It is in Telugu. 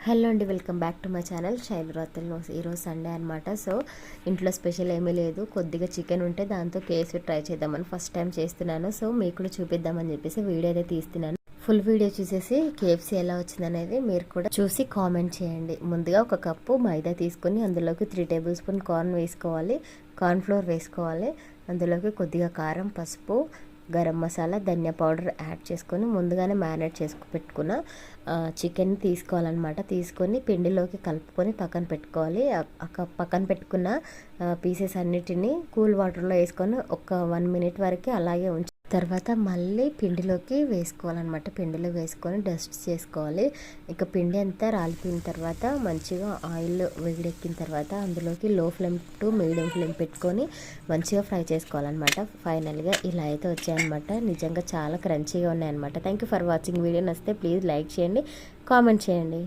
హలో అండి, welcome back to my channel శైలరాత్రులు. ఈరోజు సండే అనమాట. సో ఇంట్లో స్పెషల్ ఏమీ లేదు, కొద్దిగా చికెన్ ఉంటే దాంతో కేఎఫ్సీ ట్రై చేద్దామని ఫస్ట్ టైం చేస్తున్నాను. సో మీకు కూడా చూపిద్దామని చెప్పేసి వీడియో అయితే తీస్తున్నాను. ఫుల్ వీడియో చూసేసి కేఎఫ్సీ ఎలా వచ్చిందనేది మీరు కూడా చూసి కామెంట్ చేయండి. ముందుగా ఒక కప్పు మైదా తీసుకొని అందులోకి 3 టేబుల్ స్పూన్ కార్న్ వేసుకోవాలి, కార్న్ ఫ్లోర్ వేసుకోవాలి. అందులోకి కొద్దిగా కారం, పసుపు, గరం మసాలా, ధనియా పౌడర్ యాడ్ చేసుకొని ముందుగానే మ్యారినేట్ చేసుకు పెట్టుకున్న చికెన్ తీసుకోవాలన్నమాట. తీసుకొని పిండిలోకి కలుపుకొని పక్కన పెట్టుకోవాలి. పక్కన పెట్టుకున్న పీసెస్ అన్నిటినీ కూల్ వాటర్లో వేసుకొని ఒక 1 మినిట్ వరకు అలాగే ఉంచి తర్వాత మళ్ళీ పిండిలోకి వేసుకోవాలన్నమాట. పిండిలో వేసుకొని డస్ట్ చేసుకోవాలి. ఇక పిండి అంతా రాలిపోయిన తర్వాత మంచిగా ఆయిల్ వేడెక్కిన తర్వాత అందులోకి లో ఫ్లేమ్ టు మీడియం ఫ్లేమ్ పెట్టుకొని మంచిగా ఫ్రై చేసుకోవాలన్నమాట. ఫైనల్గా ఇలా అయితే వచ్చాయన్నమాట. నిజంగా చాలా క్రంచీగా ఉన్నాయన్నమాట. Thank you for watching. Video నచ్చితే ప్లీజ్ లైక్ చేయండి, కామెంట్ చేయండి.